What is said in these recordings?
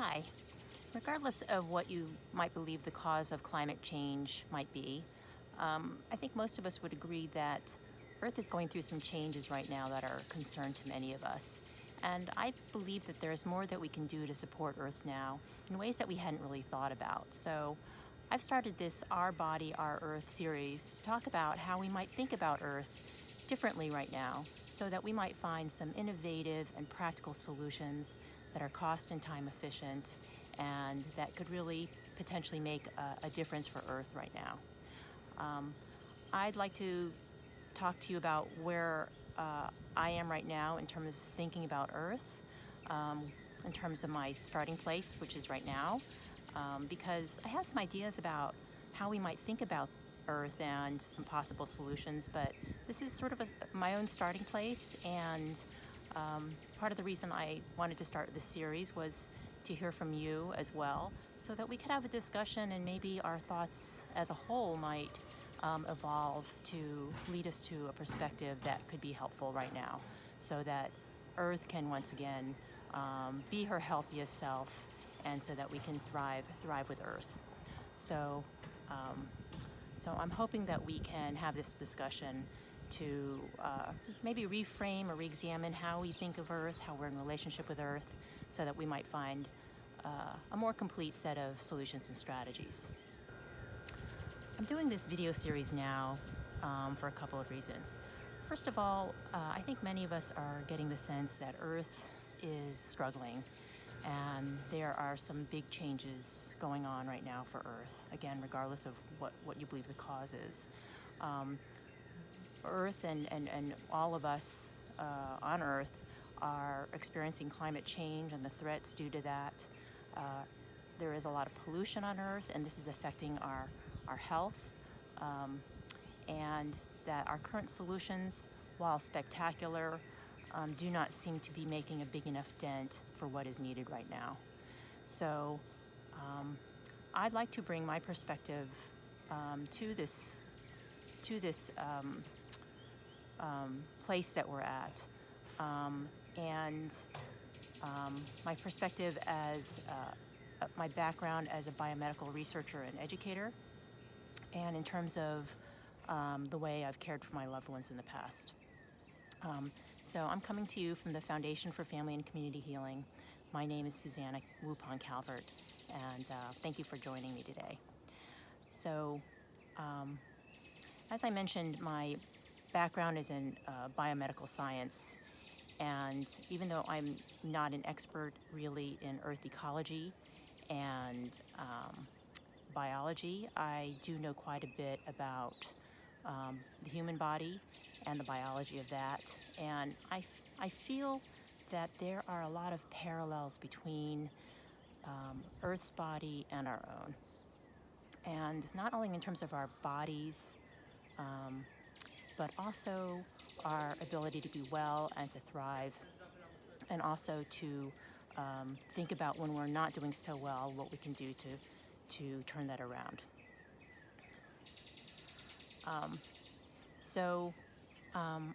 Hi. Regardless of what you might believe the cause of climate change might be, I think most of us would agree that Earth is going through some changes right now that are a concern to many of us. And I believe that there's more that we can do to support Earth now in ways that we hadn't really thought about. So I've started this Our Body, Our Earth series to talk about how we might think about Earth differently right now so that we might find some innovative and practical solutions that are cost and time efficient and that could really potentially make a difference for Earth right now. Um, I'd like to talk to you about where I am right now in terms of thinking about Earth, in terms of my starting place, which is right now, because I have some ideas about how we might think about Earth and some possible solutions, but this is sort of my own starting place, and part of the reason I wanted to start this series was to hear from you as well, so that we could have a discussion and maybe our thoughts as a whole might evolve to lead us to a perspective that could be helpful right now, so that Earth can once again be her healthiest self, and so that we can thrive with Earth. So, um, so I'm hoping that we can have this discussion to maybe reframe or re-examine how we think of Earth, how we're in relationship with Earth, so that we might find a more complete set of solutions and strategies. I'm doing this video series now for a couple of reasons. First of all, I think many of us are getting the sense that Earth is struggling, and there are some big changes going on right now for Earth, again, regardless of what you believe the cause is. Earth and all of us on Earth are experiencing climate change and the threats due to that. There is a lot of pollution on Earth, and this is affecting our health, and that our current solutions, while spectacular, do not seem to be making a big enough dent for what is needed right now. So I'd like to bring my perspective to this place that we're at, and my perspective as my background as a biomedical researcher and educator, and in terms of the way I've cared for my loved ones in the past. So I'm coming to you from the Foundation for Family and Community Healing. My name is Susanna Wu-Pong Calvert, and thank you for joining me today. So, as I mentioned, my background is in biomedical science, and even though I'm not an expert really in Earth ecology and biology, I do know quite a bit about the human body and the biology of that, and I feel that there are a lot of parallels between Earth's body and our own, and not only in terms of our bodies, but also our ability to be well and to thrive, and also to think about when we're not doing so well, what we can do to turn that around.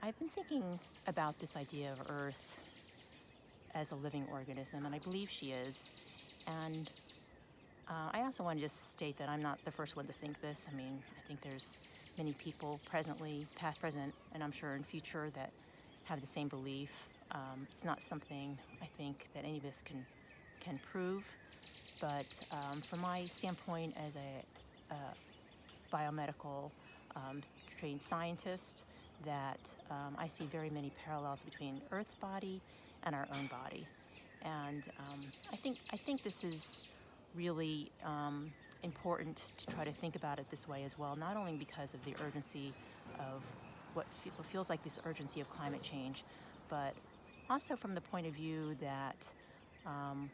I've been thinking about this idea of Earth as a living organism, and I believe she is. And I also want to just state that I'm not the first one to think this. I mean, I think there's many people presently, past, present, and I'm sure in future that have the same belief. It's not something I think that any of us can prove, but from my standpoint as a biomedical trained scientist, that I see very many parallels between Earth's body and our own body, and I think this is really important to try to think about it this way as well. Not only because of the urgency of what feels like this urgency of climate change, but also from the point of view that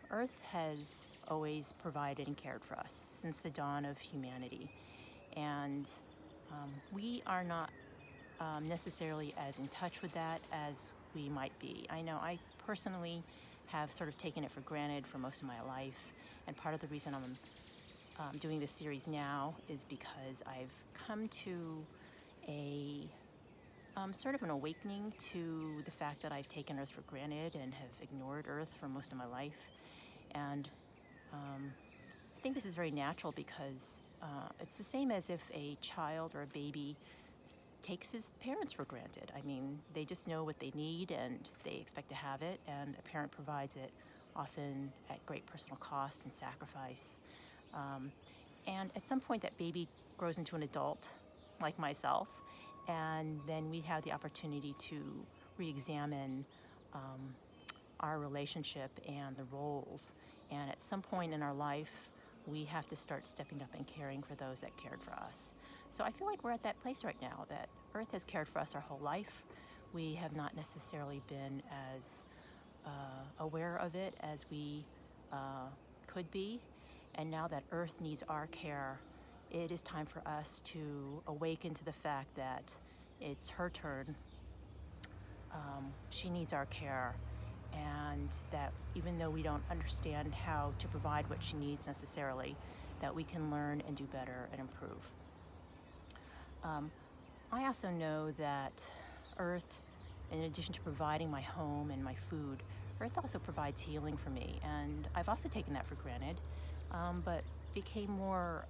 Earth has always provided and cared for us since the dawn of humanity. And we are not necessarily as in touch with that as we might be. I know I personally have sort of taken it for granted for most of my life, and part of the reason I'm doing this series now is because I've come to a sort of an awakening to the fact that I've taken Earth for granted and have ignored Earth for most of my life. And I think this is very natural because it's the same as if a child or a baby takes his parents for granted. I mean, they just know what they need and they expect to have it, and a parent provides it, often at great personal cost and sacrifice. Um, and at some point, that baby grows into an adult, like myself, and then we have the opportunity to re examine um, our relationship and the roles. And at some point in our life, we have to start stepping up and caring for those that cared for us. So I feel like we're at that place right now that Earth has cared for us our whole life. We have not necessarily been as aware of it as we could be. And now that Earth needs our care, it is time for us to awaken to the fact that it's her turn. She needs our care, and that even though we don't understand how to provide what she needs necessarily, that we can learn and do better and improve. I also know that Earth, in addition to providing my home and my food, Earth also provides healing for me, and I've also taken that for granted, but became more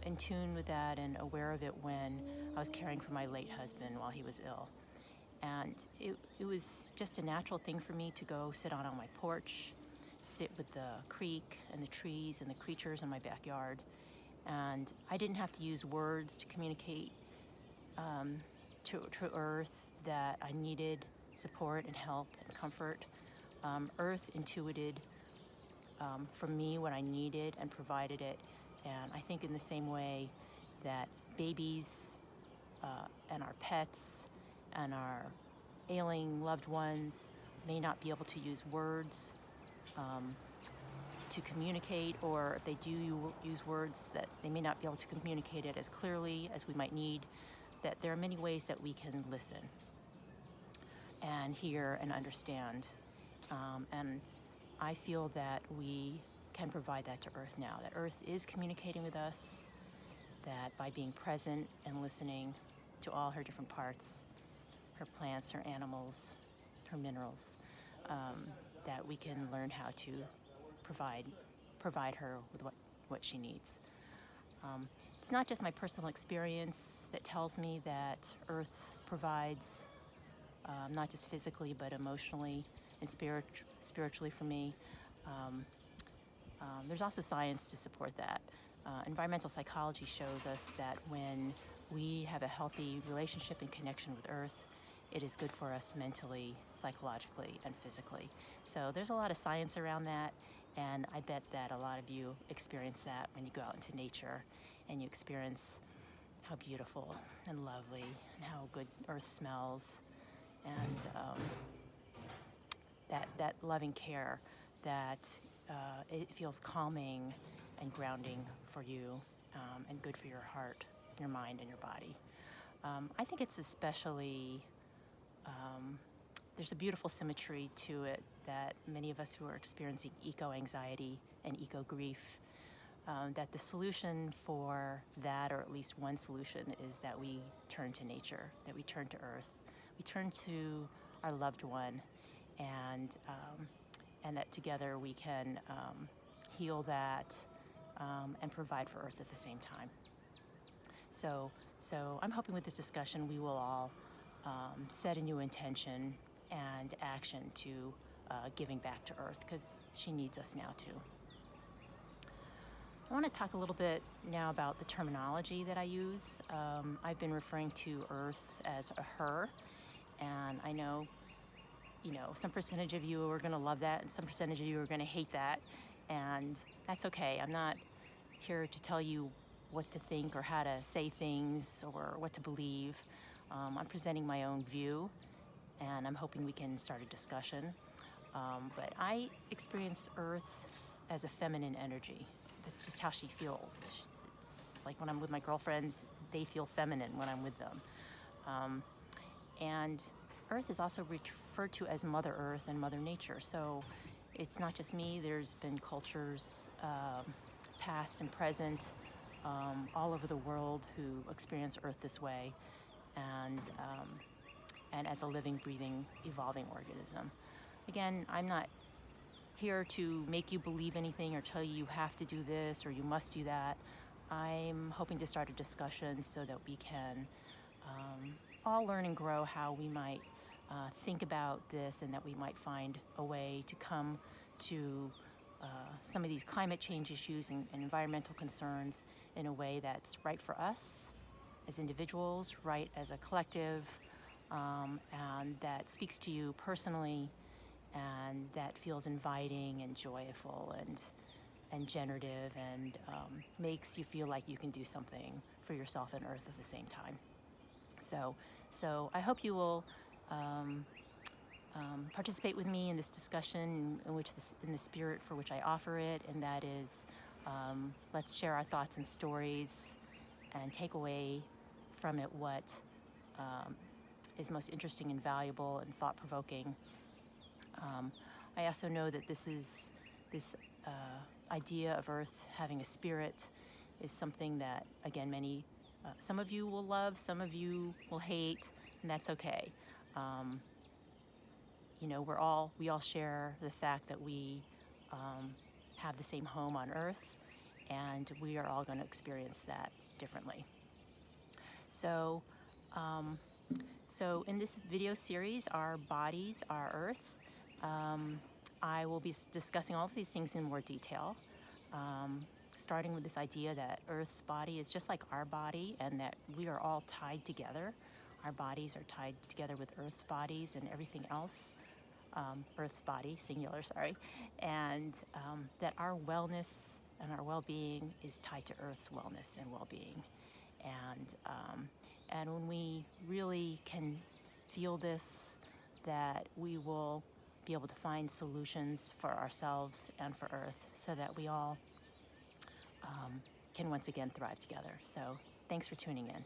in tune with that and aware of it when I was caring for my late husband while he was ill. And it was just a natural thing for me to go sit out on my porch, sit with the creek and the trees and the creatures in my backyard. And I didn't have to use words to communicate to Earth that I needed support and help and comfort. Earth intuited from me what I needed and provided it. And I think in the same way that babies and our pets and our ailing loved ones may not be able to use words to communicate, or if they do use words, that they may not be able to communicate it as clearly as we might need, that there are many ways that we can listen and hear and understand. And I feel that we can provide that to Earth now, that Earth is communicating with us, that by being present and listening to all her different parts, her plants, her animals, her minerals, that we can learn how to provide her with what she needs. It's not just my personal experience that tells me that Earth provides, not just physically, but emotionally and spiritually for me. There's also science to support that. Environmental psychology shows us that when we have a healthy relationship and connection with Earth, it is good for us mentally, psychologically, and physically. So there's a lot of science around that, and I bet that a lot of you experience that when you go out into nature and you experience how beautiful and lovely and how good Earth smells, and that loving care, that it feels calming and grounding for you, and good for your heart, your mind, and your body. I think it's especially, there's a beautiful symmetry to it that many of us who are experiencing eco-anxiety and eco-grief, that the solution for that, or at least one solution, is that we turn to nature, that we turn to Earth, we turn to our loved one, and that together we can heal that and provide for Earth at the same time. So I'm hoping with this discussion we will all set a new intention and action to giving back to Earth, because she needs us now too. I want to talk a little bit now about the terminology that I use. I've been referring to Earth as a her, and I know, some percentage of you are going to love that, and some percentage of you are going to hate that, and that's okay. I'm not here to tell you what to think or how to say things or what to believe. I'm presenting my own view, and I'm hoping we can start a discussion. But I experience Earth as a feminine energy. That's just how she feels. It's like when I'm with my girlfriends, they feel feminine when I'm with them. And Earth is also referred to as Mother Earth and Mother Nature. So it's not just me. There's been cultures, past and present, all over the world who experience Earth this way, and as a living, breathing, evolving organism. Again, I'm not here to make you believe anything or tell you you have to do this or you must do that. I'm hoping to start a discussion so that we can all learn and grow how we might think about this, and that we might find a way to come to some of these climate change issues and environmental concerns in a way that's right for us as individuals, right as a collective, and that speaks to you personally, and that feels inviting and joyful and generative, and makes you feel like you can do something for yourself and Earth at the same time. So I hope you will participate with me in this discussion, in the spirit for which I offer it, and that is, let's share our thoughts and stories and take away from it what is most interesting and valuable and thought-provoking. I also know that this idea of Earth having a spirit is something that, again, some of you will love, some of you will hate, and that's okay. We all share the fact that we have the same home on Earth, and we are all going to experience that differently. So in this video series, Our Bodies, Our Earth, I will be discussing all of these things in more detail, starting with this idea that Earth's body is just like our body, and that we are all tied together. Our bodies are tied together with Earth's bodies and everything else, Earth's body, singular, sorry, and that our wellness and our well-being is tied to Earth's wellness and well-being. And when we really can feel this, that we will be able to find solutions for ourselves and for Earth, so that we all can once again thrive together. So thanks for tuning in.